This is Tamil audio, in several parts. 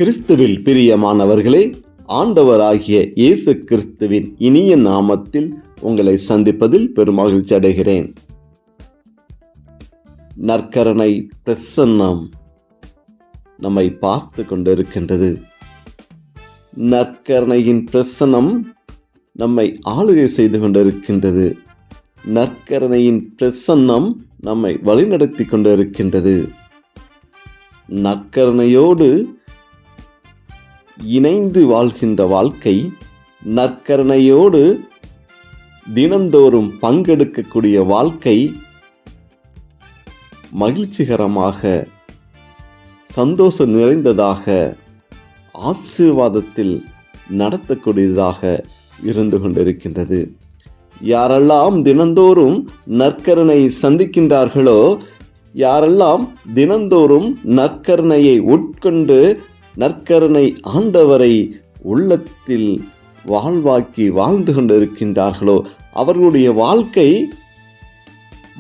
கிறிஸ்துவில் பிரியமானவர்களே, ஆண்டவராகிய இயேசு கிறிஸ்துவின் இனிய நாமத்தில் உங்களை சந்திப்பதில் பெருமகிழ்ச்சி அடைகிறேன். நற்கருணை பிரசன்னம் நம்மை பார்த்து கொண்டிருக்கின்றது. நற்கருணையின் பிரசன்னம் நம்மை ஆளுகை செய்து கொண்டிருக்கின்றது. நற்கருணையின் பிரசன்னம் நம்மை வழிநடத்தி கொண்டிருக்கின்றது. நற்கருணையோடு இணைந்து வாழ்கின்ற வாழ்க்கை, நற்கருணையோடு தினந்தோறும் பங்கெடுக்கக்கூடிய வாழ்க்கை மகிழ்ச்சிகரமாக, சந்தோஷம் நிறைந்ததாக, ஆசீர்வாதத்தில் நடத்தக்கூடியதாக இருந்து கொண்டிருக்கின்றது. யாரெல்லாம் தினந்தோறும் நற்கருணை சந்திக்கின்றார்களோ, யாரெல்லாம் தினந்தோறும் நற்கருணையை உட்கொண்டு நற்கருணை ஆண்டவரை உள்ளத்தில் வாழ்வாக்கி வாழ்ந்து கொண்டிருக்கின்றார்களோ, அவர்களுடைய வாழ்க்கை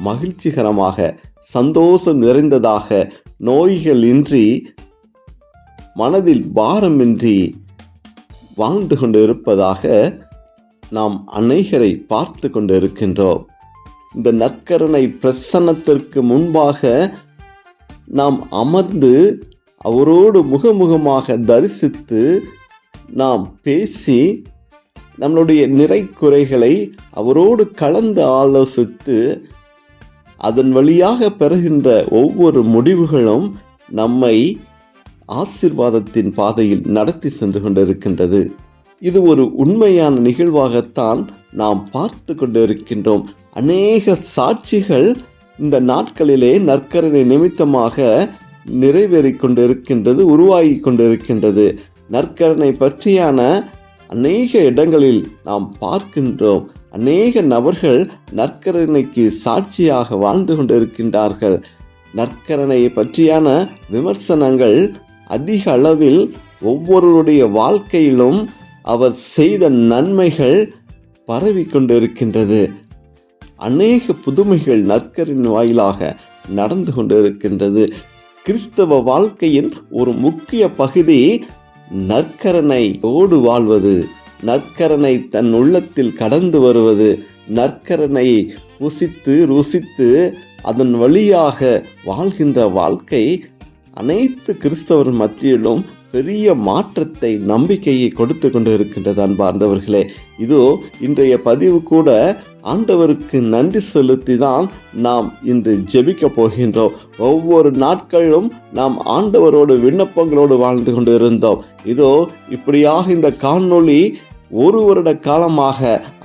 மகிழ்ச்சிகரமாக, சந்தோஷம் நிறைந்ததாக, நோய்கள் இன்றி, மனதில் பாரமின்றி வாழ்ந்து கொண்டு இருப்பதாக நாம் அநேகரை பார்த்து கொண்டு இருக்கின்றோம். இந்த நற்கருணை பிரசன்னத்திற்கு முன்பாக நாம் அமர்ந்து அவரோடு முகமுகமாக தரிசித்து நாம் பேசி நம்மளுடைய நிறை குறைகளை அவரோடு கலந்து ஆலோசித்து அதன் வழியாக பெறுகின்ற ஒவ்வொரு முடிவுகளும் நம்மை ஆசீர்வாதத்தின் பாதையில் நடத்தி சென்று கொண்டிருக்கின்றது. இது ஒரு உண்மையான நிகழ்வாகத்தான் நாம் பார்த்து கொண்டிருக்கின்றோம். அநேக சாட்சிகள் இந்த நாட்களிலே நற்கருணை நிமித்தமாக நிறைவேறி கொண்டிருக்கின்றது, உருவாகி கொண்டிருக்கின்றது. நற்கருணை பற்றியான அநேக இடங்களில் நாம் பார்க்கின்றோம். அநேக நபர்கள் நற்கருணைக்கு சாட்சியாக வாழ்ந்து கொண்டிருக்கின்றார்கள். நற்கருணையை பற்றியான விமர்சனங்கள் அதிக அளவில் ஒவ்வொருவருடைய வாழ்க்கையிலும் அவர் செய்த நன்மைகள் பரவி கொண்டிருக்கின்றது. அநேக புதுமைகள் நற்கருணை வாயிலாக நடந்து கொண்டிருக்கின்றது. கிறிஸ்தவ வாழ்க்கையின் ஒரு முக்கிய பகுதி நற்கருணையோடு வாழ்வது, நற்கருணை தன் உள்ளத்தில் கடந்து வருவது, நற்கருணையை புசித்து ருசித்து அதன் வழியாக வாழ்கின்ற வாழ்க்கை அனைத்து கிறிஸ்தவர் மத்தியிலும் பெரிய மாற்றத்தை, நம்பிக்கையை கொடுத்து கொண்டு இருக்கின்றது. அன்பார்ந்தவர்களே, இதோ இன்றைய பதிவு கூட ஆண்டவருக்கு நன்றி செலுத்தி தான் நாம் இன்று ஜெபிக்க போகின்றோம். ஒவ்வொரு நாட்களும் நாம் ஆண்டவரோடு விண்ணப்பங்களோடு வாழ்ந்து கொண்டு இருந்தோம். இதோ இப்படியாக இந்த காணொளி ஒரு வருட காலமாக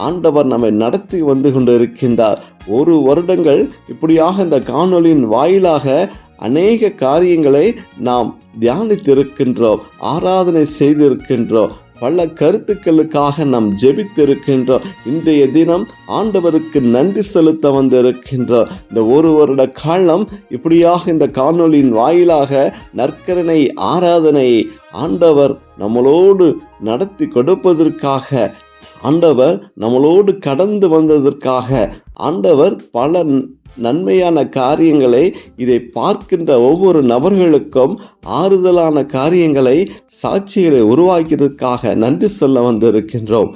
ஆண்டவர் நம்மை நடத்தி வந்து கொண்டு இருக்கின்றார். ஒரு வருடங்கள் இப்படியாக இந்த காணொளியின் வாயிலாக அநேக காரியங்களை நாம் தியானித்திருக்கின்றோம், ஆராதனை செய்திருக்கின்றோம், பல கருத்துக்களுக்காக நாம் ஜெபித்திருக்கின்றோம். இன்றைய தினம் ஆண்டவருக்கு நன்றி செலுத்த வந்திருக்கின்றோம். இந்த ஒரு வருட காலம் இப்படியாக இந்த காணொளியின் வாயிலாக நற்கருணை ஆராதனையை ஆண்டவர் நம்மளோடு நடத்தி கொடுப்பதற்காக, ஆண்டவர் நம்மளோடு கடந்து வந்ததற்காக, ஆண்டவர் பல நன்மையான காரியங்களை இதை பார்க்கின்ற ஒவ்வொரு நபர்களுக்கும் ஆறுதலான காரியங்களை, சாட்சிகளை உருவாக்கியதற்காக நன்றி சொல்ல வந்திருக்கின்றோம்.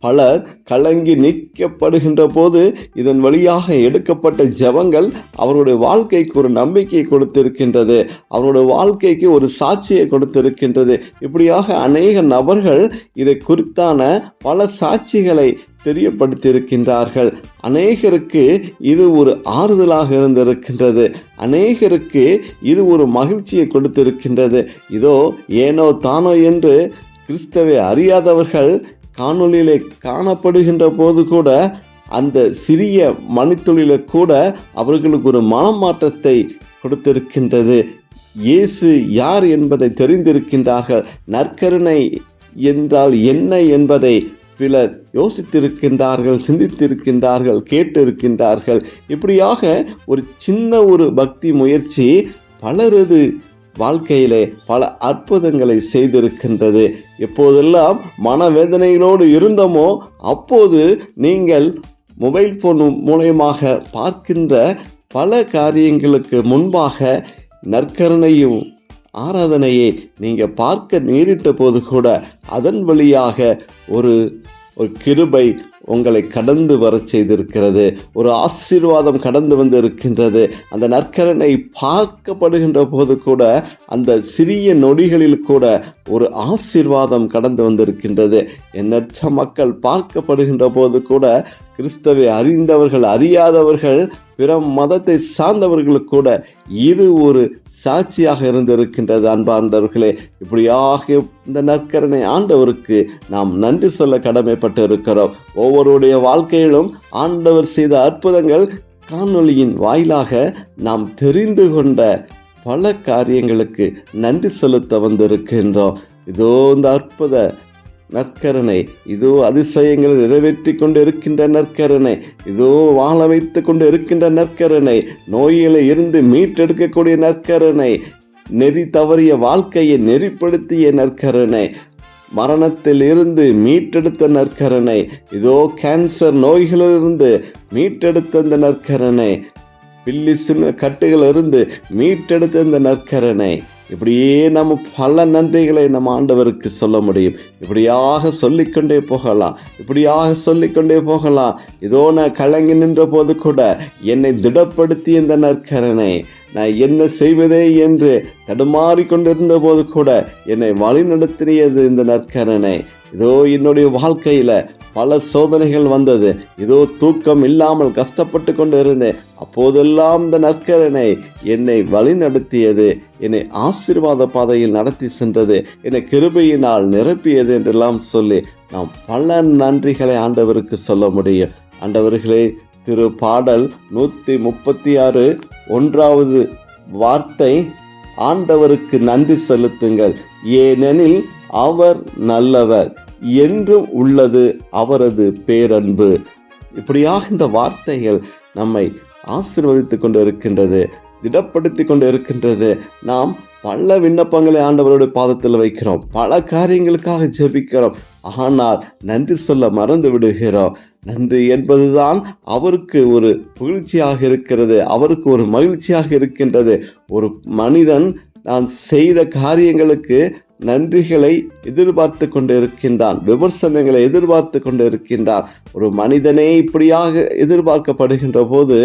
பலர் கலங்கி நிற்கப்படுகின்ற போது இதன் வழியாக எடுக்கப்பட்ட ஜெபங்கள் அவருடைய வாழ்க்கைக்கு ஒரு நம்பிக்கையை கொடுத்திருக்கின்றது, அவருடைய வாழ்க்கைக்கு ஒரு சாட்சியை கொடுத்திருக்கின்றது. இப்படியாக அநேக நபர்கள் இதை குறித்தான பல சாட்சிகளை தெரியப்படுத்தியிருக்கின்றார்கள். அநேகருக்கு இது ஒரு ஆறுதலாக இருந்திருக்கின்றது. அநேகருக்கு இது ஒரு மகிழ்ச்சியை கொடுத்திருக்கின்றது. இதோ ஏனோ தானோ என்று கிறிஸ்தவை அறியாதவர்கள் காணொளியிலே காணப்படுகின்ற போது கூட அந்த சிறிய மணித்துளில கூட அவர்களுக்கு ஒரு மனமாற்றத்தை கொடுத்திருக்கின்றது. இயேசு யார் என்பதை தெரிந்திருக்கின்றார்கள். நற்கருணை என்றால் என்ன என்பதை பிலர் யோசித்திருக்கின்றார்கள், சிந்தித்திருக்கின்றார்கள், கேட்டிருக்கின்றார்கள். இப்படியாக ஒரு சின்ன ஒரு பக்தி முயற்சி பலரது வாழ்க்கையிலே பல அற்புதங்களை செய்திருக்கின்றது. எப்போதெல்லாம் மனவேதனைகளோடு இருந்தோமோ அப்போது நீங்கள் மொபைல் போன் மூலமாக பார்க்கின்ற பல காரியங்களுக்கு முன்பாக நற்கருணையும் ஆராதனையை நீங்க பார்க்க நேரிட்ட போது கூட அதன் வழியாக ஒரு கிருபை உங்களை கடந்து வர செய்திருக்கிறது. ஒரு ஆசீர்வாதம் கடந்து வந்து இருக்கின்றது. அந்த நற்கரணை பார்க்கப்படுகின்ற போது கூட அந்த சிறிய நொடிகளில் கூட ஒரு ஆசீர்வாதம் கடந்து வந்திருக்கின்றது. எண்ணற்ற மக்கள் பார்க்கப்படுகின்ற போது கூட கிறிஸ்தவை அறிந்தவர்கள், அறியாதவர்கள், பிற மதத்தை சார்ந்தவர்களுக்கு கூட இது ஒரு சாட்சியாக இருந்திருக்கின்றது. அன்பார்ந்தவர்களே, இப்படியாக இந்த நற்கரணை ஆண்டவருக்கு நாம் நன்றி சொல்ல கடமைப்பட்டு இருக்கிறோம். ஒவ்வொருடைய வாழ்க்கையிலும் ஆண்டவர் செய்த அற்புதங்கள் காணொளியின் வாயிலாக நாம் தெரிந்து கொண்ட பல காரியங்களுக்கு நன்றி செலுத்த வந்திருக்கின்றோம். இதோ இந்த அற்புத நற்கரணை, இதோ அதிசயங்களை நிறைவேற்றி கொண்டு இருக்கின்ற நற்கரணை, இதோ வாழ வைத்து கொண்டு இருக்கின்ற நற்கரணை, நோயில இருந்து மீட்டெடுக்கக்கூடிய நற்கரணை, நெறி தவறிய வாழ்க்கையை நெறிப்படுத்திய நற்கரணை, மரணத்தில் இருந்து மீட்டெடுத்த நற்கரணை, இதோ கேன்சர் நோய்களிலிருந்து மீட்டெடுத்த இந்த நற்கரணை, பில்லி கட்டுகளிலிருந்து மீட்டெடுத்த இந்த நற்கரணை, இப்படியே நம்ம பல நன்றிகளை நம்ம ஆண்டவருக்கு சொல்ல முடியும். இப்படியாக சொல்லிக்கொண்டே போகலாம். இதோ நான் கலங்கி நின்ற போது கூட என்னை திடப்படுத்திய இந்த நற்கரணை, நான் என்ன செய்வதே என்று தடுமாறிக்கொண்டிருந்த போது கூட என்னை வழிநடத்தியது இந்த நற்கரணை. இதோ என்னுடைய வாழ்க்கையில பல சோதனைகள் வந்தது. இதோ தூக்கம் இல்லாமல் கஷ்டப்பட்டு கொண்டு இருந்தேன். அப்போதெல்லாம் இந்த நற்கரணை என்னை வழிநடத்தியது, என்னை ஆசீர்வாத பாதையில் நடத்தி சென்றது, என்னை கிருபையினால் நிரப்பியது என்றெல்லாம் சொல்லி நாம் பல நன்றிகளை ஆண்டவருக்கு சொல்ல முடியும். ஆண்டவர்களே, திரு பாடல் 136 1வது வார்த்தை, ஆண்டவருக்கு நன்றி செலுத்துங்கள், ஏனெனில் அவர் நல்லவர், என்றும் உள்ளது அவரது பேரன்பு. இப்படியாக இந்த வார்த்தைகள் நம்மை ஆசீர்வதித்து கொண்டு இருக்கின்றது, திடப்படுத்தி கொண்டு இருக்கின்றது. நாம் பல விண்ணப்பங்களை ஆண்டவருடைய பாதத்தில் வைக்கிறோம், பல காரியங்களுக்காக ஜெபிக்கிறோம். ஆனால் நன்றி சொல்ல மறந்து விடுகிறோம். நன்றி என்பதுதான் அவருக்கு ஒரு புகழ்ச்சியாக இருக்கிறது, அவருக்கு ஒரு மகிழ்ச்சியாக இருக்கின்றது. ஒரு மனிதன் நான் செய்த காரியங்களுக்கு நன்றிகளை எதிர்பார்த்து கொண்டு இருக்கின்றான், விமர்சனங்களை எதிர்பார்த்து கொண்டு இருக்கின்றான். ஒரு மனிதனே இப்படியாக எதிர்பார்க்கப்படுகின்ற போது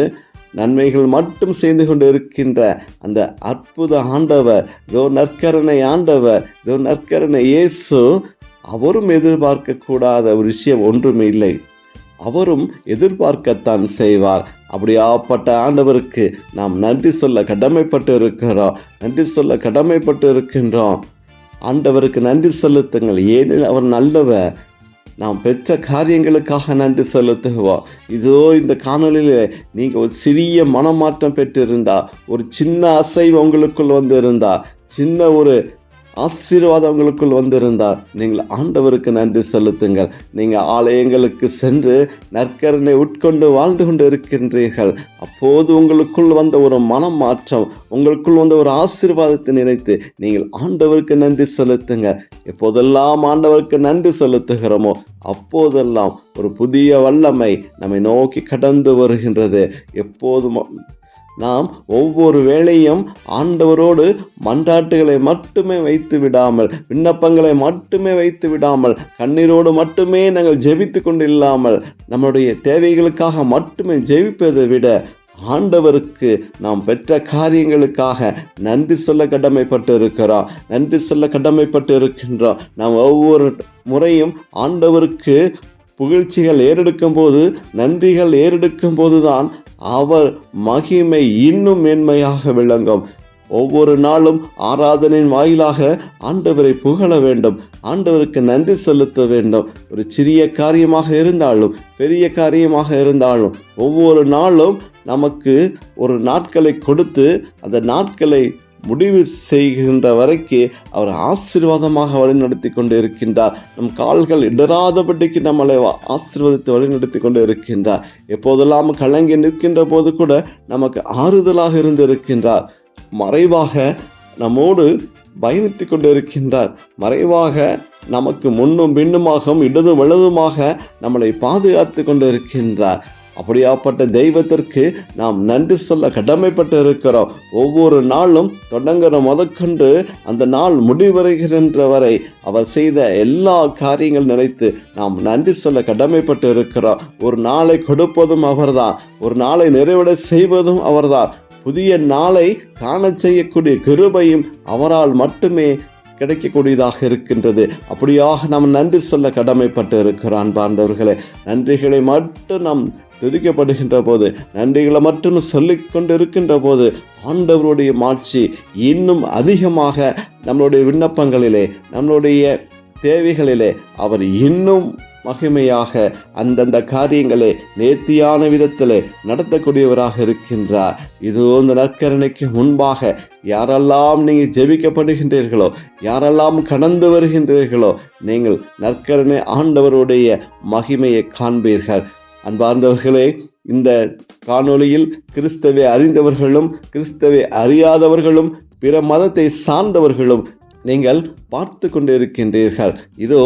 நன்மைகள் மட்டும் செய்து கொண்டு இருக்கின்ற அந்த அற்புத ஆண்டவர், இதோ நற்கரணை ஆண்டவர், இதோ நற்கரணை இயேசு, அவரும் எதிர்பார்க்க கூடாத ஒரு விஷயம் ஒன்றும் இல்லை. அவரும் எதிர்பார்க்கத்தான் செய்வார். அப்படியாப்பட்ட ஆண்டவருக்கு நாம் நன்றி சொல்ல கடமைப்பட்டு இருக்கின்றோம். ஆண்டவருக்கு நன்றி செலுத்துங்கள், ஏனெனில் அவர் நல்லவர். நாம் பெற்ற காரியங்களுக்காக நன்றி செலுத்துவோம். இதோ இந்த காணொலியில் நீங்கள் ஒரு சிறிய மனமாற்றம் பெற்றிருந்தா, ஒரு சின்ன அசைவு உங்களுக்குள் வந்திருந்தா, சின்ன ஒரு ஆசீர்வாதம் உங்களுக்குள் வந்திருந்தார், நீங்கள் ஆண்டவருக்கு நன்றி செலுத்துங்கள். நீங்கள் ஆலயங்களுக்கு சென்று நற்கரணை உட்கொண்டு வாழ்ந்து கொண்டு இருக்கின்றீர்கள். அப்போது உங்களுக்குள் வந்த ஒரு மனம் மாற்றம், உங்களுக்குள் வந்த ஒரு ஆசீர்வாதத்தை நினைத்து நீங்கள் ஆண்டவருக்கு நன்றி செலுத்துங்க. எப்போதெல்லாம் ஆண்டவருக்கு நன்றி செலுத்துகிறோமோ அப்போதெல்லாம் ஒரு புதிய வல்லமை நம்மை நோக்கி கடந்து வருகின்றது. எப்போதும் நாம் ஒவ்வொரு வேளையும் ஆண்டவரோடு மன்றாட்டுகளை மட்டுமே வைத்து விடாமல், விண்ணப்பங்களை மட்டுமே வைத்து விடாமல், கண்ணீரோடு மட்டுமே நாங்கள் ஜெபித்து கொண்டு இல்லாமல், நம்முடைய தேவைகளுக்காக மட்டுமே ஜெபிப்பதை விட ஆண்டவருக்கு நாம் பெற்ற காரியங்களுக்காக நன்றி சொல்ல கடமைப்பட்டு இருக்கின்றோம். நாம் ஒவ்வொரு முறையும் ஆண்டவருக்கு புகழ்ச்சிகள் ஏறெடுக்கும் போது, நன்றிகள் ஏறெடுக்கும் போதுதான் அவர் மகிமை இன்னும் மேன்மையாக விளங்கும். ஒவ்வொரு நாளும் ஆராதனையின் வாயிலாக ஆண்டவரை புகழ வேண்டும், ஆண்டவருக்கு நன்றி செலுத்த வேண்டும். ஒரு சிறிய காரியமாக இருந்தாலும் பெரிய காரியமாக இருந்தாலும் ஒவ்வொரு நாளும் நமக்கு ஒரு நாட்களை கொடுத்து அந்த நாட்களை முடிவு செய்கின்ற வரைக்கு அவர் ஆசீர்வாதமாக வழிநடத்தி கொண்டு இருக்கின்றார். நம் கால்கள் இடராதபடிக்கு நம்மளை ஆசீர்வதித்து வழிநடத்தி கொண்டு இருக்கின்றார். எப்போதெல்லாம் கலங்கி நிற்கின்ற போது கூட நமக்கு ஆறுதலாக இருந்து இருக்கின்றார். மறைவாக நம்மோடு பயணித்து கொண்டு இருக்கின்றார். மறைவாக நமக்கு முன்னும் பின்னுமாக இடதும் வலதுமாக நம்மளை பாதுகாத்து கொண்டு இருக்கின்றார். அப்படியாப்பட்ட தெய்வத்திற்கு நாம் நன்றி சொல்ல கடமைப்பட்டு இருக்கிறோம். ஒவ்வொரு நாளும் தொடங்குற முதற்கொண்டு அந்த நாள் முடிவடைகின்ற வரை அவர் செய்த எல்லா காரியங்கள் நினைத்து நாம் நன்றி சொல்ல கடமைப்பட்டு இருக்கிறோம். ஒரு நாளை கொடுப்பதும் அவர்தான், ஒரு நாளை நிறைவடை செய்வதும் அவர்தான். புதிய நாளை காண செய்யக்கூடிய கிருபையும் அவரால் மட்டுமே கிடைக்கக்கூடியதாக இருக்கின்றது. அப்படியாக நாம் நன்றி சொல்ல கடமைப்பட்டு இருக்கிறோம். அன்பார்ந்தவர்களே, நன்றிகளை மட்டும் நாம் துதிக்கப்படுகின்ற போது, நன்றிகளை மட்டும் சொல்லிக் கொண்டு இருக்கின்ற போது ஆண்டவருடைய மாட்சி இன்னும் அதிகமாக நம்மளுடைய விண்ணப்பங்களிலே, நம்மளுடைய தேவைகளிலே அவர் இன்னும் மகிமையாக அந்தந்த காரியங்களை நேர்த்தியான விதத்திலே நடத்தக்கூடியவராக இருக்கின்றார். இது இந்த நற்கருணைக்கு முன்பாக யாரெல்லாம் நீங்கள் ஜெபிக்கப்படுகின்றீர்களோ, யாரெல்லாம் கடந்து வருகின்றீர்களோ, நீங்கள் நற்கருணை ஆண்டவருடைய மகிமையை காண்பீர்கள். அன்பார்ந்தவர்களே, இந்த காணொளியில் கிறிஸ்தவை அறிந்தவர்களும் கிறிஸ்தவை அறியாதவர்களும் பிற மதத்தை சார்ந்தவர்களும் நீங்கள் பார்த்து கொண்டு இருக்கின்றீர்கள். இதோ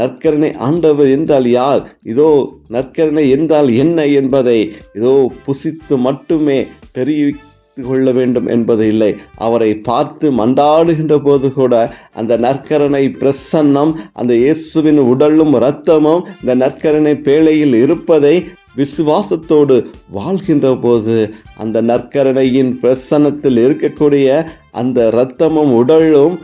நற்கருணை ஆண்டவர் என்றால் யார், இதோ நற்கருணை என்றால் என்ன என்பதை இதோ புசித்து மட்டுமே தெரிவித்து கொள்ள வேண்டும் என்பது இல்லை. அவரை பார்த்து மன்றாடுகின்ற போது கூட அந்த நற்கருணை பிரசன்னம், அந்த இயேசுவின் உடலும் இரத்தமும் இந்த நற்கருணை பேழையில் இருப்பதை விசுவாசத்தோடு வாழ்கின்ற போது அந்த நற்கருணையின் பிரசன்னத்தில் இருக்கக்கூடிய அந்த இரத்தமும் உடலும்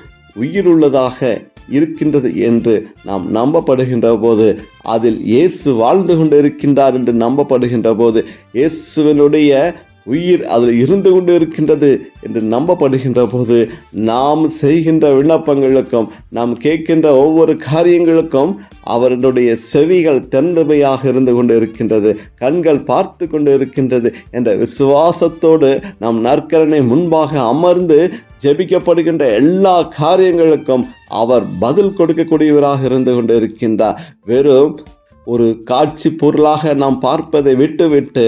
உயிருள்ளதாக இருக்கின்றது என்று நாம் நம்பப்படுகின்ற போது, அதில் இயேசு வாழ்ந்து கொண்டு இருக்கின்றார் என்று நம்பப்படுகின்ற போது, இயேசுவினுடைய உயிர் அதில் இருந்து கொண்டு இருக்கின்றது என்று நம்பப்படுகின்ற போது, நாம் செய்கின்ற விண்ணப்பங்களுக்கும் நாம் கேட்கின்ற ஒவ்வொரு காரியங்களுக்கும் அவருடைய செவிகள் திறந்தமையாக இருந்து கொண்டு இருக்கின்றது, கண்கள் பார்த்து கொண்டு இருக்கின்றது என்ற விசுவாசத்தோடு நாம் நற்கருணை முன்பாக அமர்ந்து ஜெபிக்கப்படுகின்ற எல்லா காரியங்களுக்கும் அவர் பதில் கொடுக்கக்கூடியவராக இருந்து கொண்டு இருக்கின்றார். வெறும் ஒரு காட்சி பொருளாக நாம் பார்ப்பதை விட்டுவிட்டு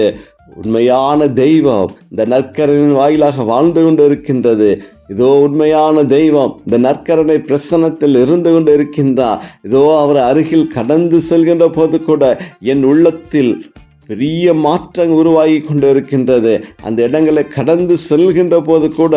உண்மையான தெய்வம் இந்த நற்கருணையின் வாயிலாக வாழ்ந்து கொண்டு இருக்கின்றது. இதோ உண்மையான தெய்வம் இந்த நற்கருணை பிரசன்னத்தில் இருந்து கொண்டு இருக்கின்றார். இதோ அவர் அருகில் கடந்து செல்கின்ற போது கூட என் உள்ளத்தில் பெரிய மாற்றம் உருவாகி கொண்டு இருக்கின்றது. அந்த இடங்களை கடந்து செல்கின்ற போது கூட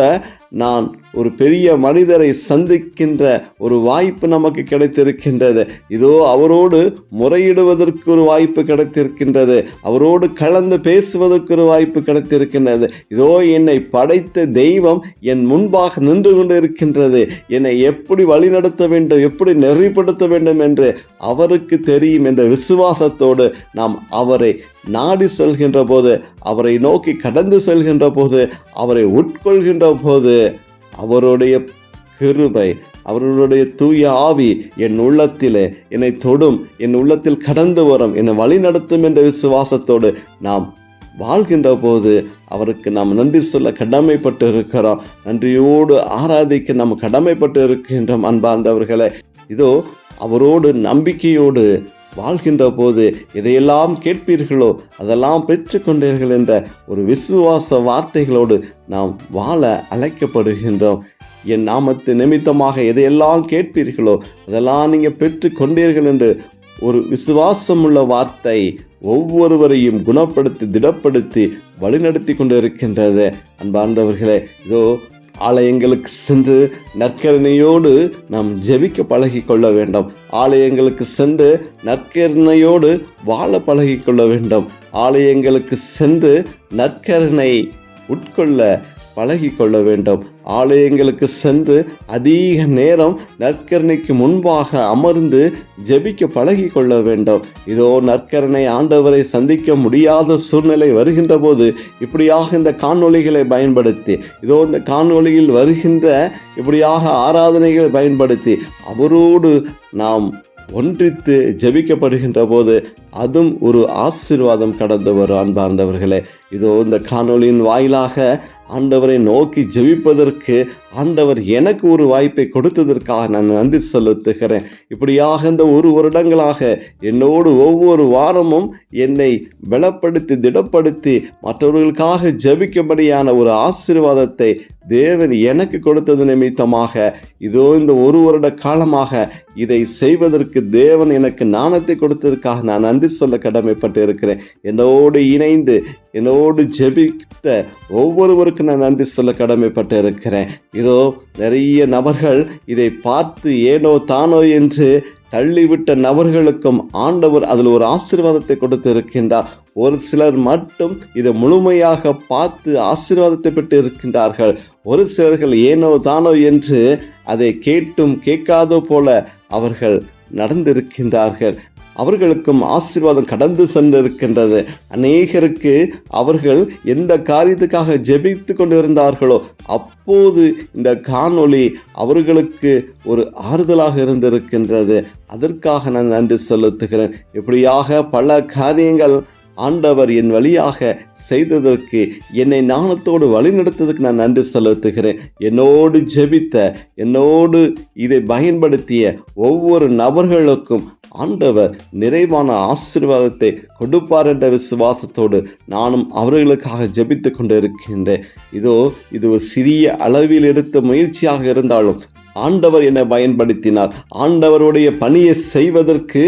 நான் ஒரு பெரிய மனிதரை சந்திக்கின்ற ஒரு வாய்ப்பு நமக்கு கிடைத்திருக்கின்றது. இதோ அவரோடு முறையிடுவதற்கு ஒரு வாய்ப்பு கிடைத்திருக்கின்றது, அவரோடு கலந்து பேசுவதற்கு ஒரு வாய்ப்பு கிடைத்திருக்கின்றது. இதோ என்னை படைத்த தெய்வம் என் முன்பாக நின்று கொண்டு இருக்கின்றது, என்னை எப்படி வழிநடத்த வேண்டும், எப்படி நெறிப்படுத்த வேண்டும் என்று அவருக்கு தெரியும் என்ற விசுவாசத்தோடு நாம் அவரை நாடி செல்கின்ற போது, அவரை நோக்கி கடந்து செல்கின்ற போது, அவரை உட்கொள்கின்ற போது அவருடைய கிருபை, அவர்களுடைய தூய ஆவி என் உள்ளத்திலே என்னை தொடும், என் உள்ளத்தில் கடந்து வரும், என்னை வழி நடத்தும் என்ற விசுவாசத்தோடு நாம் வாழ்கின்ற போது அவருக்கு நாம் நன்றி சொல்ல கடமைப்பட்டு இருக்கிறோம். நன்றியோடு ஆராதிக்க நாம் கடமைப்பட்டு இருக்கின்றோம். அன்பார்ந்தவர்களே, இதோ அவரோடு நம்பிக்கையோடு வாழ்கின்ற போது எதையெல்லாம் கேட்பீர்களோ அதெல்லாம் பெற்றுக்கொண்டீர்கள் என்ற ஒரு விசுவாச வார்த்தைகளோடு நாம் வாழ அழைக்கப்படுகின்றோம். என் நாமத்து நிமித்தமாக எதையெல்லாம் கேட்பீர்களோ அதெல்லாம் நீங்கள் பெற்று கொண்டீர்கள் என்று ஒரு விசுவாசமுள்ள வார்த்தை ஒவ்வொருவரையும் குணப்படுத்தி திடப்படுத்தி வழிநடத்தி கொண்டு இருக்கின்றது. அன்பார்ந்தவர்களே, இதோ ஆலயங்களுக்கு சென்று நற்கருணையோடு நாம் ஜெபிக்க பழகி கொள்ள வேண்டும். ஆலயங்களுக்கு சென்று நற்கருணையோடு வாழ பழகி கொள்ள வேண்டும். ஆலயங்களுக்கு சென்று நற்கருணை உட்கொள்ள பழகி கொள்ள வேண்டும். ஆலயங்களுக்கு சென்று அதிக நேரம் நற்கருணைக்கு முன்பாக அமர்ந்து ஜெபிக்க பழகி கொள்ள வேண்டும். இதோ நற்கருணை ஆண்டவரை சந்திக்க முடியாத சூழ்நிலை வருகின்ற போது இப்படியாக இந்த காணொளிகளை பயன்படுத்தி, இதோ இந்த காணொளியில் வருகின்ற இப்படியாக ஆராதனைகளை பயன்படுத்தி அவரோடு நாம் ஒன்றித்து ஜெபிக்கப்படுகின்ற போது அதுவும் ஒரு ஆசீர்வாதம் கடந்து வரும். அன்பார்ந்தவர்களே, இதோ இந்த காணொளியின் வாயிலாக ஆண்டவரை நோக்கி ஜெபிப்பதற்கு ஆண்டவர் எனக்கு ஒரு வாய்ப்பை கொடுத்ததற்காக நான் நன்றி செலுத்துகிறேன். இப்படியாக இந்த 1 வருடங்களாக என்னோடு ஒவ்வொரு வாரமும் என்னை பலப்படுத்தி திடப்படுத்தி மற்றவர்களுக்காக ஜெபிக்கும்படியான ஒரு ஆசீர்வாதத்தை தேவன் எனக்கு கொடுத்தது நிமித்தமாக இதோ இந்த 1 வருட காலமாக இதை செய்வதற்கு தேவன் எனக்கு ஞானத்தை கொடுத்ததற்காக நான் நன்றி சொல்ல கடமைப்பட்டு இருக்கிறேன். என்னோடு இணைந்து என்னோடு ஜெபித்த ஒவ்வொருவருக்கும் நான் நன்றி சொல்ல கடமைப்பட்டு இருக்கிறேன். இதோ நிறைய நபர்கள் இதை பார்த்து ஏனோ தானோ என்று தள்ளிவிட்ட நபர்களுக்கும் ஆண்டவர் அதில் ஒரு ஆசீர்வாதத்தை கொடுத்து இருக்கின்றார். ஒரு சிலர் மட்டும் இதை முழுமையாக பார்த்து ஆசீர்வாதத்தை பெற்று இருக்கின்றார்கள். ஒரு சிலர்கள் ஏனோ தானோ என்று அதை கேட்டும் கேட்காதோ போல அவர்கள் நடந்திருக்கின்றார்கள். அவர்களுக்கும் ஆசீர்வாதம் கடந்து சென்றிருக்கின்றது. அநேகருக்கு அவர்கள் எந்த காரியத்துக்காக ஜெபித்து கொண்டிருந்தார்களோ அப்போது இந்த காணொளி அவர்களுக்கு ஒரு ஆறுதலாக இருந்திருக்கின்றது. அதற்காக நான் நன்றி செலுத்துகிறேன். இப்படியாக பல காரியங்கள் ஆண்டவர் என் வழியாக செய்ததற்கு, என்னை ஞானத்தோடு வழிநடத்ததுக்கு நான் நன்றி செலுத்துகிறேன். என்னோடு ஜெபித்த, என்னோடு இதை பயன்படுத்திய ஒவ்வொரு நபர்களுக்கும் ஆண்டவர் நிறைவான ஆசீர்வாதத்தை கொடுப்பார் என்ற விசுவாசத்தோடு நானும் அவர்களுக்காக ஜெபித்து கொண்டு இருக்கின்றேன். இது ஒரு சிறிய அளவில் எடுத்த முயற்சியாக இருந்தாலும் ஆண்டவர் என்னை பயன்படுத்தினார். ஆண்டவருடைய பணியை செய்வதற்கு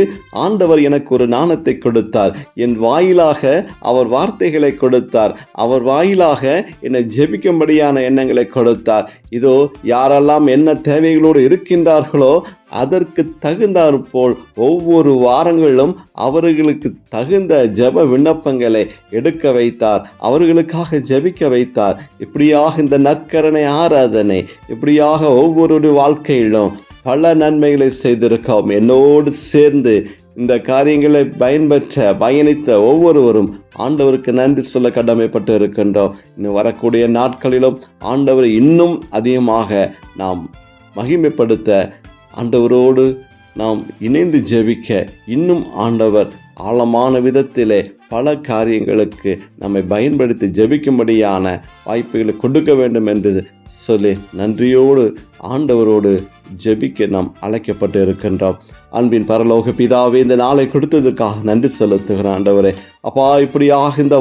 ஆண்டவர் எனக்கு ஒரு ஞானத்தை கொடுத்தார். என் வாயிலாக அவர் வார்த்தைகளை கொடுத்தார். அவர் வாயிலாக என்னை ஜெபிக்கும்படியான எண்ணங்களை கொடுத்தார். இதோ யாரெல்லாம் என்ன தேவைகளோடு இருக்கின்றார்களோ அதற்கு தகுந்தாற் போல் ஒவ்வொரு வாரங்களிலும் அவர்களுக்கு தகுந்த ஜெப விண்ணப்பங்களை எடுக்க வைத்தார். அவர்களுக்காக ஜெபிக்க வைத்தார். இப்படியாக இந்த நற்கரணை ஆராதனை இப்படியாக ஒவ்வொரு வாழ்க்கையிலும் பல நன்மைகளை செய்திருக்கோம். என்னோடு சேர்ந்து இந்த காரியங்களை பயணித்த ஒவ்வொருவரும் ஆண்டவருக்கு நன்றி சொல்ல கடமைப்பட்டு இருக்கின்றோம். இன்னும் வரக்கூடிய நாட்களிலும் ஆண்டவரை இன்னும் அதிகமாக நாம் மகிமைப்படுத்த, ஆண்டவரோடு நாம் இணைந்து ஜெபிக்க இன்னும் ஆண்டவர் ஆழமான விதத்திலே பல காரியங்களுக்கு நம்மை பயன்படுத்தி ஜெபிக்கும்படியான வாய்ப்புகளை கொடுக்க வேண்டும் என்று சொல்லி நன்றியோடு ஆண்டவரோடு ஜெபிக்க நாம் அழைக்கப்பட்டு இருக்கின்றோம். அன்பின் பரலோக பிதாவே, இந்த நாளை கொடுத்ததுக்காக நன்றி செலுத்துகிறேன் ஆண்டவரே. அப்பா, இப்படியாக இந்த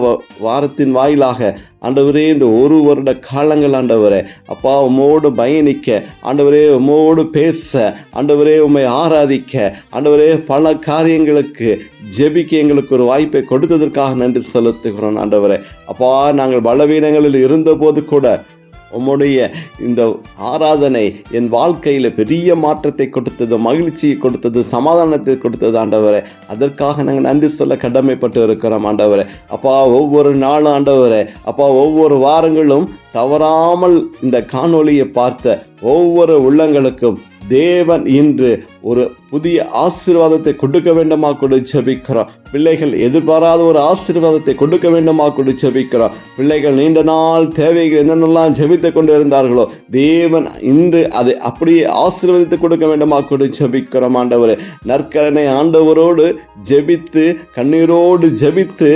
வாரத்தின் வாயிலாக ஆண்டவரே இந்த 1 வருட காலங்கள் ஆண்டவரே அப்பா உம்மோடு பயணிக்க, ஆண்டவரே உம்மோடு பேச, ஆண்டவரே உம்மை ஆராதிக்க, ஆண்டவரே பல காரியங்களுக்கு ஜெபிக்க எங்களுக்கு ஒரு வாய்ப்பை கொடுத்ததற்காக நன்றி செலுத்துகிறோம் ஆண்டவரே. அப்பா, நாங்கள் பலவீனங்களில் இருந்தபோது கூட உம்முடைய இந்த ஆராதனை என் வாழ்க்கையில் பெரிய மாற்றத்தை கொடுத்தது, மகிழ்ச்சியை கொடுத்தது, சமாதானத்தை கொடுத்தது ஆண்டவரே. அதற்காக நாங்கள் நன்றி சொல்ல கடமைப்பட்டு இருக்கிறோம் ஆண்டவரே. அப்பா, ஒவ்வொரு நாளும் ஆண்டவரே அப்பா ஒவ்வொரு வாரங்களும் தவறாமல் இந்த காணொளியை பார்த்த ஒவ்வொரு உள்ளங்களுக்கும் தேவன் இன்று ஒரு புதிய ஆசீர்வாதத்தை கொடுக்க வேண்டுமா கொடு ஜெபிக்கிறோம். பிள்ளைகள் எதிர்பாராத ஒரு ஆசீர்வாதத்தை கொடுக்க வேண்டுமா கொடு ஜெபிக்கிறோம். பிள்ளைகள் நீண்ட நாள் தேவைகள் என்னென்னலாம் ஜெபித்து கொண்டு இருந்தார்களோ தேவன் இன்று அதை அப்படியே ஆசீர்வதித்து கொடுக்க வேண்டுமா கொடு ஜெபிக்கிறோம் ஆண்டவரே. நற்கரணை ஆண்டவரோடு ஜெபித்து, கண்ணீரோடு ஜெபித்து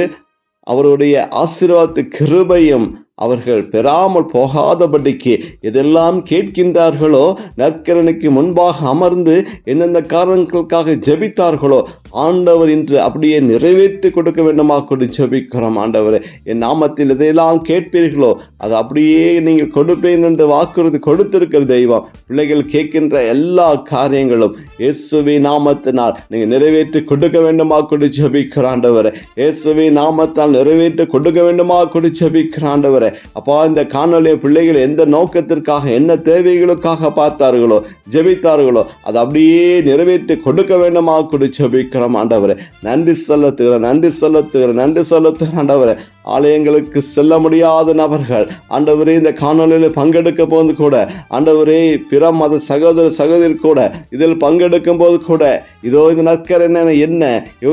அவருடைய ஆசீர்வாதத்து கிருபையும் அவர்கள் பெறாமல் போகாதபடிக்கு எதெல்லாம் கேட்கின்றார்களோ, நற்கரனுக்கு முன்பாக அமர்ந்து எந்தெந்த காரணங்களுக்காக ஜெபித்தார்களோ ஆண்டவர் இன்று அப்படியே நிறைவேற்றி கொடுக்க வேண்டுமா கொடு ஜெபிக்கிறோம் ஆண்டவரே. என் நாமத்தில் எதையெல்லாம் கேட்பீர்களோ அது அப்படியே நீங்கள் கொடுப்பேன் என்று வாக்குறுதி கொடுத்திருக்கிற தெய்வம். பிள்ளைகள் கேட்கின்ற எல்லா காரியங்களும் இயேசுவின் நாமத்தினால் நீங்கள் நிறைவேற்றி கொடுக்க வேண்டுமா கொடு ஜெபிக்கிற ஆண்டவரே. இயேசுவின் நாமத்தால் நிறைவேற்றி கொடுக்க வேண்டுமா கொடு ஜெபிக்கிற ஆண்டவரே. அப்பா, இந்த காணொலியை பிள்ளைகள் எந்த நோக்கத்திற்காக என்ன தேவைகளுக்காக பார்த்தார்களோ ஜெபித்தார்களோ அது அப்படியே நிறைவேற்றி கொடுக்க வேண்டுமா கொடு ஜெபிக்கிறோம் ஆண்டவரே. நன்றி செலுத்துகிறேன் ஆண்டவரே. ஆலயங்களுக்கு செல்ல முடியாத நபர்கள் ஆண்டவரே இந்த காணொலியில் பங்கெடுக்க போது கூட ஆண்டவரே பிற மத சகோதரி கூட இதில் பங்கெடுக்கும் போது கூட இதோ இது நற்கரணை என்ன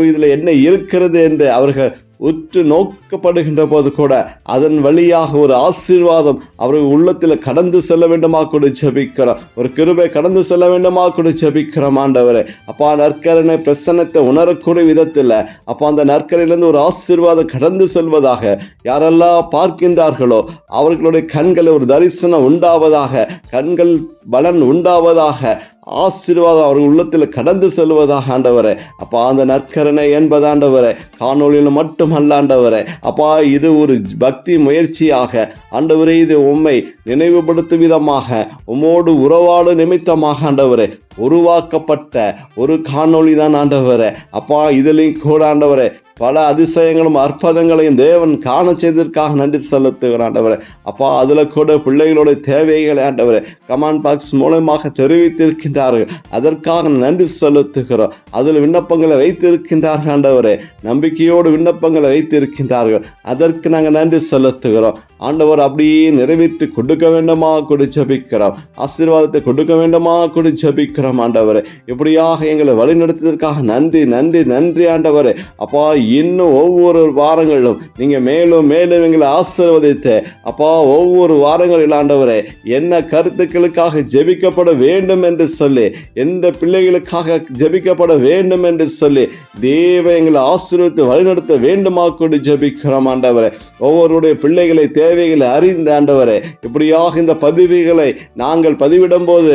இதில் என்ன இருக்கிறது என்று அவர்கள் உற்று நோக்கப்படுகின்ற போது கூட அதன் வழியாக ஒரு ஆசீர்வாதம் அவர்கள் உள்ளத்தில் கடந்து செல்ல வேண்டுமா கொடு ஜெபிக்கிறோம். ஒரு கிருபை கடந்து செல்ல வேண்டுமா கொடு ஜெபிக்கிறோம் ஆண்டவரே. அப்பா, நற்கரணை பிரசன்னத்தை உணரக்கூடிய விதத்தில் அப்பா அந்த நற்கரையிலிருந்து ஒரு ஆசீர்வாதம் கடந்து செல்வதாக உண்டாவதாக. யாரெல்லாம் பார்க்கின்றார்களோ அவர்களுடைய கண்களில் ஒரு தரிசனம் உண்டாவதாக, கண்கள் பலன் உண்டாவதாக, ஆசீர்வாதம் அவர்கள் உள்ளத்தில் கடந்து செல்வதாக ஆண்டவரே. அப்பா, அந்த நற்கருணை என்பது ஆண்டவரே காணொலியில் மட்டுமல்ல ஆண்டவரே. அப்பா, இது ஒரு பக்தி முயற்சியாக ஆண்டவரே, இது உம்மை நினைவுபடுத்தும் விதமாக, உம்மோடு உறவாடு நிமித்தமாக ஆண்டவரே உருவாக்கப்பட்ட ஒரு காணொளி தான் ஆண்டவரே. அப்பா, இதிலையும் கூட ஆண்டவரே பல அதிசயங்களும் அற்புதங்களையும் தேவன் காண செய்ததற்காக நன்றி செலுத்துகிறோம் ஆண்டவரே. அப்பா, அதில் கூட பிள்ளைகளுடைய தேவைகளை ஆண்டவரே கமெண்ட் பாக்ஸ் மூலமாக தெரிவித்திருக்கின்றார்கள், அதற்காக நன்றி செலுத்துகிறோம். அதில் விண்ணப்பங்களை வைத்திருக்கின்றார்கள் ஆண்டவரே, நம்பிக்கையோடு விண்ணப்பங்களை வைத்திருக்கின்றார்கள், அதற்கு நாங்கள் நன்றி செலுத்துகிறோம் ஆண்டவர். அப்படியே நிறைவேற்றி கொடுக்க வேண்டுமா கொடு ஜெபிக்கிறோம், ஆசீர்வாதத்தை கொடுக்க வேண்டுமா கொடு ஜெபிக்கிறோம் ஆண்டவரே. இப்படியாக எங்களை வழிநடத்தியதற்காக நன்றி நன்றி நன்றி ஆண்டவரே. அப்பா, இன்னும் ஒவ்வொரு வாரங்களிலும் நீங்க மேலும் மேலும் எங்களை ஆசீர்வதித்து அப்பா, ஒவ்வொரு வாரங்களில் ஆண்டவரே என்ன கருத்துக்களுக்காக ஜெபிக்கப்பட வேண்டும் என்று சொல்லி, எந்த பிள்ளைகளுக்காக ஜெபிக்கப்பட வேண்டும் என்று சொல்லி தேவ எங்களை ஆசீர்வதித்து வழிநடத்த வேண்டுமா கொண்டு ஜெபிக்கிறோம் ஆண்டவரே. ஒவ்வொருடைய பிள்ளைகளை தேவைகளை அறிந்த ஆண்டவரே, இப்படியாக இந்த பதிவுகளை நாங்கள் பதிவிடும் போது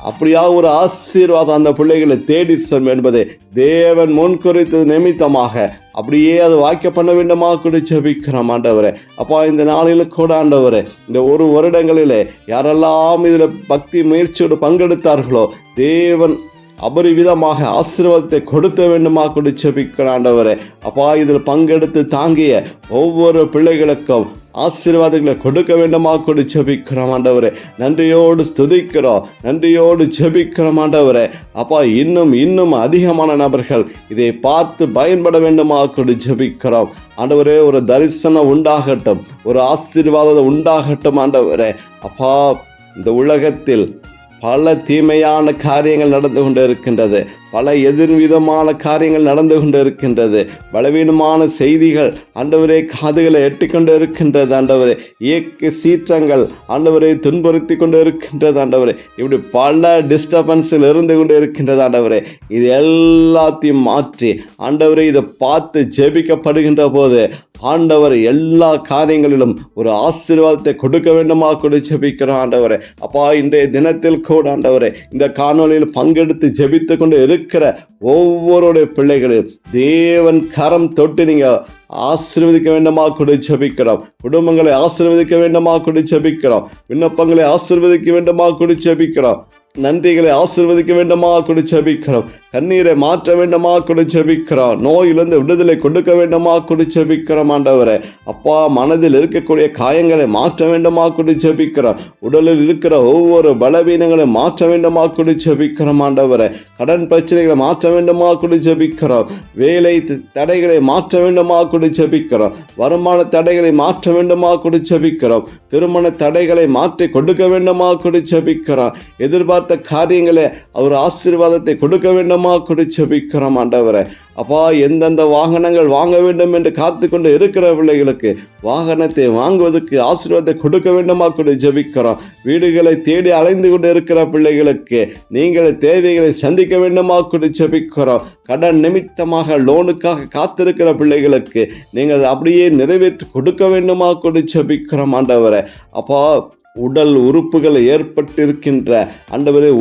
அப்படியாக ஒரு ஆசீர்வாதம் அந்த பிள்ளைகளை தேடி செல்லும் என்பதை தேவன் முன்குறித்தது நிமித்தமாக அப்படியே அது வாய்க்க பண்ண வேண்டுமா கூட ஜெபிக்கிறோம் ஆண்டவரே. அப்பா, இந்த நாளில் கூட ஆண்டவரே இந்த ஒரு வருடங்களிலே யாரெல்லாம் இதில் பக்தி முயற்சியோடு பங்கெடுத்தார்களோ தேவன் அபரிவிதமாக ஆசீர்வாதத்தை கொடுத்த வேண்டுமா கூட ஜெபிக்கிறோம் ஆண்டவரே. அப்பா, இதில் பங்கெடுத்து தாங்கிய ஒவ்வொரு பிள்ளைகளுக்கும் ஆசீர்வாதங்களை கொடுக்க வேண்டுமா கூட ஜெபிக்கிறோம் ஆண்டவரே. நன்றியோடு ஸ்துதிக்கிறோம், நன்றியோடு ஜெபிக்கிறோம் ஆண்டவரே. அப்பா, இன்னும் இன்னும் அதிகமான நபர்கள் இதை பார்த்து பயன்பட வேண்டுமா கூட ஜெபிக்கிறோம் ஆண்டவரே. ஒரு தரிசனம் உண்டாகட்டும், ஒரு ஆசீர்வாதம் உண்டாகட்டும் ஆண்டவரே. அப்பா, இந்த உலகத்தில் பல தீமையான காரியங்கள் நடந்து கொண்டு இருக்கின்றது, பல எதிர்விதமான காரியங்கள் நடந்து கொண்டு இருக்கின்றது, பலவீனமான செய்திகள் ஆண்டவரே காதுகளை எட்டிக்கொண்டு இருக்கின்றது ஆண்டவரே, இயக்க சீற்றங்கள் ஆண்டவரை துன்புறுத்தி கொண்டு இருக்கின்றது ஆண்டவரே. இப்படி பல டிஸ்டர்பன்ஸில் இருந்து கொண்டு இருக்கின்றது ஆண்டவரே. இது எல்லாத்தையும் மாற்றி ஆண்டவரை இதை பார்த்து ஜெபிக்கப்படுகின்ற போது ஆண்டவர் எல்லா காரியங்களிலும் ஒரு ஆசீர்வாதத்தை கொடுக்க வேண்டுமா கூட ஜெபிக்கிறோம் ஆண்டவரே. அப்பா, இன்றைய தினத்தில் கூட ஆண்டவரே இந்த காணொலியில் பங்கெடுத்து ஜெபித்து கொண்டு இருக்கிற ஒவ்வொருடைய பிள்ளைகளையும் தேவன் கரம் தொட்டு நீங்க ஆசீர்வதிக்க வேண்டுமா கூட ஜெபிக்கிறோம். குடும்பங்களை ஆசீர்வதிக்க வேண்டுமா கூட ஜெபிக்கிறோம். விண்ணப்பங்களை ஆசீர்வதிக்க வேண்டுமா கூட ஜெபிக்கிறோம். நன்றிகளை ஆசீர்வதிக்க வேண்டுமா கூட ஜெபிக்கிறோம். கண்ணீரை மாற்ற வேண்டுமா கூட ஜெபிக்கிறோம். நோயிலிருந்து விடுதலை கொடுக்க வேண்டுமா கூட ஜெபிக்கிறோம் ஆண்டவரே. அப்பா, மனதில் இருக்கக்கூடிய காயங்களை மாற்ற வேண்டுமா கூட ஜெபிக்கிறோம். உடலில் இருக்கிற ஒவ்வொரு பலவீனங்களை மாற்ற வேண்டுமா கூட ஜெபிக்கிறோம் ஆண்டவரே. கடன் பிரச்சனைகளை மாற்ற வேண்டுமா கூட ஜெபிக்கிறோம். வேலை தடைகளை மாற்ற வேண்டுமா கூட ஜெபிக்கிறோம். வருமான தடைகளை மாற்ற வேண்டுமா கூட ஜெபிக்கிறோம். திருமண தடைகளை மாற்றி கொடுக்க வேண்டுமா கூட ஜெபிக்கிறோம். எதிர்பார்த்த காரியங்களை அவர் ஆசீர்வாதத்தை கொடுக்க வேண்டுமா கூட ஜெபிக்கிறோம் ஆண்டவரே. அப்பா, எந்தெந்த வாகனங்கள் வாங்க வேண்டும் என்று காத்து கொண்டு இருக்கிற பிள்ளைகளுக்கு வாகனத்தை வாங்குவதற்கு ஆசீர்வாதத்தை கொடுக்க வேண்டுமா கூட ஜெபிக்கிறோம். வீடுகளை தேடி அலைந்து கொண்டு இருக்கிற பிள்ளைகளுக்கு நீங்கள் தேவைகளை சந்திக்க வேண்டுமா கூட ஜெபிக்கிறோம். கடன் நிமித்தமாக லோனுக்காக காத்திருக்கிற பிள்ளைகளுக்கு நீங்கள் அப்படியே நிறைவேற்றி கொடுக்க வேண்டுமா கூட ஜெபிக்கிறோம் ஆண்டவரே. அப்பா, உடல் உறுப்புகள் ஏற்பட்டிருக்கின்ற ஆண்டவரே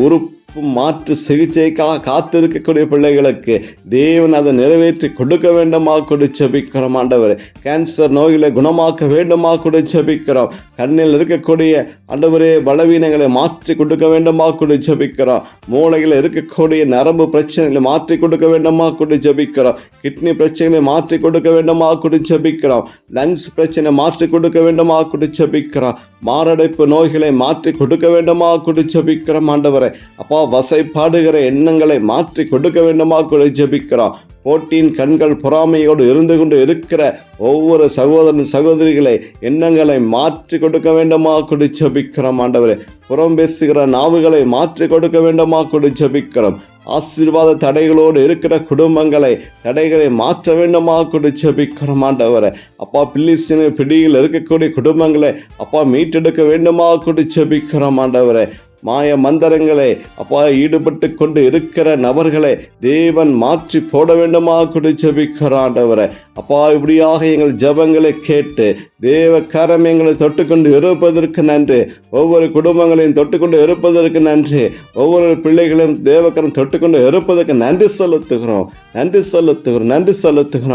மாற்று சிகிச்சைக்காக காத்திருக்கக்கூடிய பிள்ளைகளுக்கு தேவன் அதை நிறைவேற்றி கொடுக்க வேண்டுமா கூட ஜெபிக்கிறோம் ஆண்டவரே. கேன்சர் நோய்களை குணமாக்க வேண்டுமா கூட ஜெபிக்கிறோம். கண்ணில் இருக்கக்கூடிய ஆண்டவரே பலவீனங்களை மாற்றி கொடுக்க வேண்டுமா கூட ஜெபிக்கிறோம். மூளையில் இருக்கக்கூடிய நரம்பு பிரச்சனைகளை மாற்றி கொடுக்க வேண்டுமா கூட ஜெபிக்கிறோம். கிட்னி பிரச்சனைகளை மாற்றி கொடுக்க வேண்டுமா கூட ஜெபிக்கிறோம். லங்ஸ் பிரச்சனை மாற்றி கொடுக்க வேண்டுமா கூட ஜெபிக்கிறோம். மாரடைப்பு நோய்களை மாற்றி கொடுக்க வேண்டுமா கூட ஜெபிக்கிறோம் ஆண்டவரே. அப்பா, வசைப்பாடுகிற எண்ணங்களை மாற்றி கொடுக்க வேண்டுமா கூட ஜெபிக்கிறோம். போட்டியின் கண்கள் பொறாமையோடு இருந்து கொண்டு இருக்கிற ஒவ்வொரு சகோதரன் சகோதரிகளை எண்ணங்களை மாற்றி கொடுக்க வேண்டுமா கூட ஜெபிக்கிறோம் ஆண்டவரே. புறம் பேசுகிற நாவுகளை மாற்றி கொடுக்க வேண்டுமா கூட ஜெபிக்கிறோம். ஆசீர்வாத தடைகளோடு இருக்கிற குடும்பங்களை தடைகளை மாற்ற வேண்டுமா கூட ஜெபிக்கிறோம் ஆண்டவரே. அப்பா, பிள்ளைசின பிடியில் இருக்கக்கூடிய குடும்பங்களை அப்பா மீட்டெடுக்க வேண்டுமா கூட ஜெபிக்கிறோம் ஆண்டவரே. மாய மந்திரங்களை அப்பா ஈடுபட்டு கொண்டு இருக்கிற நபர்களை தேவன் மாற்றி போட வேண்டுமா கொடு ஜெபிக்கிறோம் ஆண்டவரே. அப்பா இப்படியாக எங்கள் ஜெபங்களை கேட்டு தேவ கரம் எங்களை தொட்டுக்கொண்டு இருப்பதற்கு நன்றி. ஒவ்வொரு குடும்பங்களையும் தொட்டுக்கொண்டு இருப்பதற்கு நன்றி. ஒவ்வொரு பிள்ளைகளையும் தேவக்கரம் தொட்டுக்கொண்டு இருப்பதற்கு நன்றி செலுத்துகிறோம்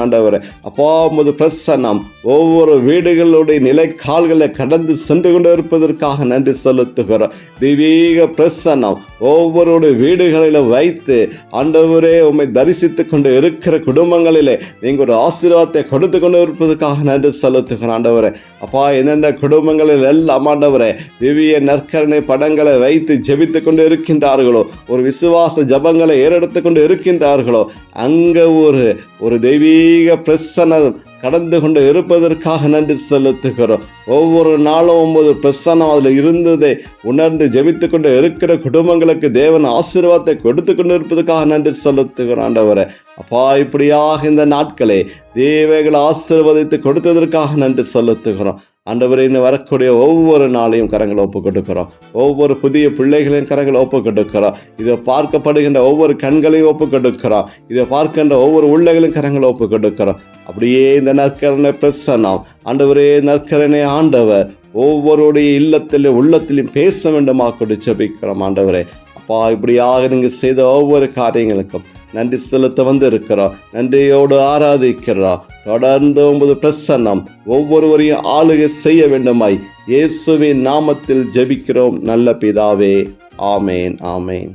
ஆண்டவரே. அப்பா உமது பிரசன்னம் ஒவ்வொரு வீடுகளுடைய நிலை கால்களை கடந்து சென்று கொண்டு இருப்பதற்காக நன்றி செலுத்துகிறோம். தெய்வீக பிரசன்னம் ஒவ்வொருடைய வீடுகளிலும் வைத்து ஆண்டவரே உம்மை தரிசித்துக் கொண்டு இருக்கிற குடும்பங்களிலே நீங்க ஒரு ஆசீர்வாதத்தை கொடுத்து கொண்டு இருப்பதற்காக நன்றி செலுத்துகிறோம் ஆண்டவரே. அப்பா எந்தெந்த குடும்பங்களில் எல்லாம் ஆண்டவரே திவ்ய நற்கரணை படங்களை வைத்து ஜெபித்துக் கொண்டு இருக்கின்றார்களோ, ஒரு விசுவாச ஜபங்களை ஏறெடுத்து கொண்டு இருக்கின்றார்களோ, அங்க ஒரு தெய்வீக பிரசன்னம் கடந்து கொண்டு இருப்பதற்காக நன்றி செலுத்துகிறோம். ஒவ்வொரு நாளும் 9 பிரசன்னம் அதில் இருந்ததை உணர்ந்து ஜெபித்துக் கொண்டு இருக்கிற குடும்பங்களுக்கு தேவன் ஆசீர்வாதத்தை கொடுத்து கொண்டு இருப்பதற்காக நன்றி செலுத்துகிறோம் ஆண்டவரே. அப்பா இப்படியாக இந்த நாட்களை தேவங்களை ஆசீர்வதித்து கொடுத்ததற்காக நன்றி செலுத்துகிறோம் ஆண்டவரே. இன்னும் வரக்கூடிய ஒவ்வொரு நாளையும் கரங்களை ஒப்பு கொடுக்கிறோம். ஒவ்வொரு புதிய பிள்ளைகளையும் கரங்களை ஒப்பு கொடுக்கிறோம். இதை பார்க்கப்படுகின்ற ஒவ்வொரு கண்களையும் ஒப்பு கொடுக்கிறோம். இதை பார்க்கின்ற ஒவ்வொரு உள்ளங்களையும் கரங்களை ஒப்பு கொடுக்கிறோம். அப்படியே இந்த நற்கரணை பிரசன்னம் ஆண்டவரே, நற்கரணை ஆண்டவர் ஒவ்வொருடைய இல்லத்திலும் உள்ளத்திலும் பேச வேண்டுமா கொடு ஜெபிக்கிறோம் ஆண்டவரே. அப்பா இப்படியாக நீங்கள் செய்த ஒவ்வொரு காரியங்களுக்கும் நன்றி செலுத்த வந்து இருக்கிறோம். நன்றியோடு ஆராதிக்கிறோம். தொடர்ந்து உமது பிரசன்னம் ஒவ்வொருவரையும் ஆளுகை செய்ய வேண்டுமாய் இயேசுவின் நாமத்தில் ஜெபிக்கிறோம் நல்ல பிதாவே. ஆமேன் ஆமேன்.